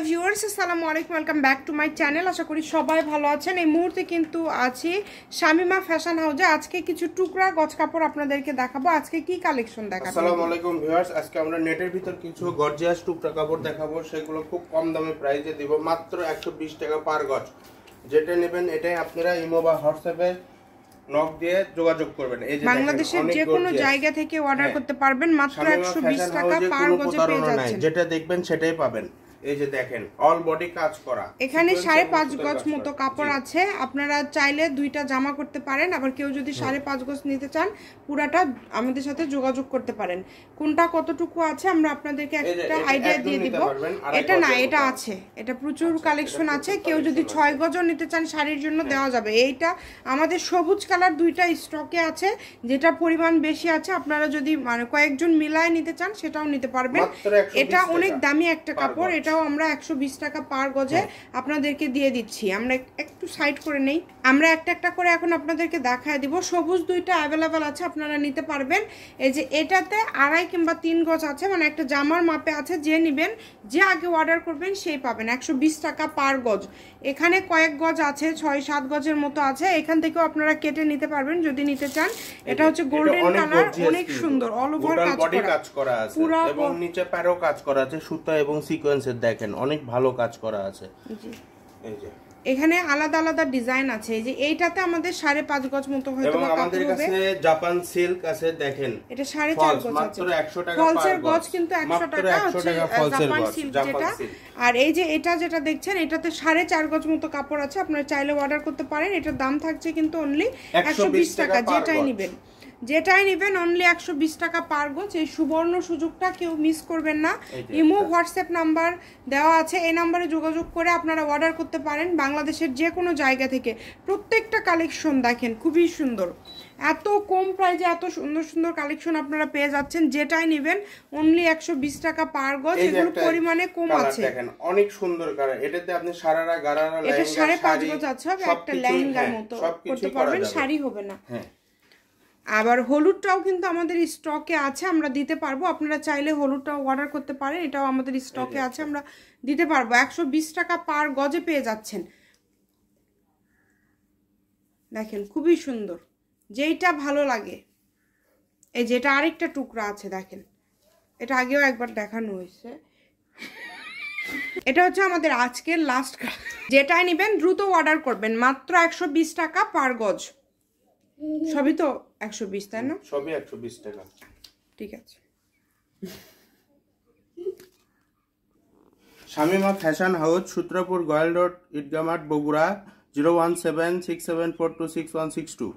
Hello viewers, আসসালামু আলাইকুম, welcome back to my channel. আশা করি সবাই ভালো আছেন। এই মুহূর্তে কিন্তু আছি শামিমা ফ্যাশন হাউসে। আজকে কিছু টুকরা গজ কাপড় আপনাদেরকে দেখাবো। আজকে কি কালেকশন দেখাবো? আসসালামু আলাইকুম ভিউয়ার্স, আজকে আমরা নেটের ভিতর কিছু গর্জিয়াস টুকরা কাপড় দেখাবো। সেগুলো খুব কম দামে প্রাইসে দিব, মাত্র 120 টাকা পার গজ। যেটা নেবেন এটাই আপনারা ইমো বা হোয়াটসঅ্যাপে নক দিয়ে যোগাযোগ করবেন। এই যে বাংলাদেশের যে কোনো জায়গা থেকে অর্ডার করতে পারবেন, মাত্র 120 টাকা পার গজে পেয়ে যাচ্ছেন। যেটা দেখবেন সেটাই পাবেন। এই যে দেখেন অল বডি কাজ করা, এখানে 5.5 গজ মতো কাপড় আছে। আপনারা চাইলে দুইটা জামা করতে পারেন, আবার কেউ যদি 5.5 গজ নিতে চান পুরাটা আমাদের সাথে যোগাযোগ করতে পারেন। কোনটা কতটুকু আছে আমরা আপনাদেরকে একটা আইডিয়া দিয়ে দিব। এটা না, এটা আছে, এটা প্রচুর কালেকশন আছে। কেউ যদি 6 গজও নিতে চান শাড়ির জন্য দেওয়া যাবে। এইটা আমাদের সবুজ কালার দুইটা স্টকে আছে, যেটা পরিমাণ বেশি আছে। আপনারা যদি মানে কয়েকজন মিলায় নিতে চান সেটাও নিতে পারবেন। এটা অনেক দামি একটা কাপড়, এটাও আমরা 120 টাকা পার গজে আপনাদেরকে দিয়ে দিচ্ছি। আমরা একটু সাইড করে নেই, আমরা একটা একটা করে এখন আপনাদেরকে দেখায় দিব। সবুজ দুইটা অ্যাভেলেবেল আছে, আপনারা নিতে পারবেন। এই যে এটাতে 2.5 কিংবা 3 গজ আছে, মানে একটা জামার মাপে আছে। যে নেবেন, যে আগে অর্ডার করবেন সেই পাবেন। 120 টাকা পার গজ। এখানে কয়েক গজ আছে, 6-7 গজের মতো আছে। এখান থেকেও আপনারা কেটে নিতে পারবেন যদি নিতে চান। এটা হচ্ছে গোল্ডেন কালার, অনেক সুন্দর, অল ওভার কাজ করা আছে এবং নিচে প্যারো কাজ করা আছে, সুতা এবং সিকোয়েন্সের। দেখেন অনেক ভালো কাজ করা আছে। এই যে এখানে আলাদা আলাদা ডিজাইন আছে। এই যে এইটাতে আমাদের 5.5 গজ মতো হয়তো এবং আমাদের কাছে জাপান সিল্ক আছে। দেখেন এটা 4.5 গজ আছে, মাত্র 100 টাকা ফলসের গজ কিন্তু 100 টাকা হচ্ছে জাপান সিল্ক যেটা। আর এই যে এটা যেটা দেখছেন, এটাতে 4.5 গজ মতো কাপড় আছে। আপনারা চাইলে অর্ডার করতে পারেন। এটার দাম থাকছে কিন্তু অনলি 120 টাকা। যেটাই নেবেন অনলি 120 টাকা পার গজ। এই সুবর্ণ সুযোগটা কেউ মিস করবেন না। ইমো হোয়াটসঅ্যাপ নাম্বার দেওয়া আছে, এই নাম্বারে যোগাযোগ করে আপনারা অর্ডার করতে পারেন বাংলাদেশের যে কোনো জায়গা থেকে। প্রত্যেকটা কালেকশন দেখেন খুবই সুন্দর। এত কম প্রাইসে এত সুন্দর সুন্দর কালেকশন আপনারা পেয়ে যাচ্ছেন। যেটাই নেবেন অনলি 120 টাকা পার গজ। এগুলো পরিমাণে কম আছে। দেখেন অনেক সুন্দর কালার। এটাতে আপনি সারারা গারারা লেহেঙ্গা, এটা 5.5 গজ আছে, একটা লেহেঙ্গার মতো করতে পারবেন, শাড়ি হবে না। আবার হলুদটাও কিন্তু আমাদের স্টকে আছে, আমরা দিতে পারবো। আপনারা চাইলে হলুদটাও অর্ডার করতে পারেন, এটাও আমাদের স্টকে আছে, আমরা দিতে পারবো। 120 টাকা পার গজে পেয়ে যাচ্ছেন। দেখেন খুবই সুন্দর, যেইটা ভালো লাগে। এই যেটা আরেকটা টুকরা আছে, দেখেন এটা আগেও একবার দেখানো হয়েছে। এটা হচ্ছে আমাদের আজকের লাস্ট। যেটাই নেবেন দ্রুত অর্ডার করবেন, মাত্র 120 টাকা পার গজ। সবই তো 120, তাই না? সবই 120 টাকা। ঠিক আছে। শামিমা ফ্যাশন হাউস, সূত্রপুর, গোয়াল রোড, ঈদগাহ মাঠ, বগুড়া, 01767426162।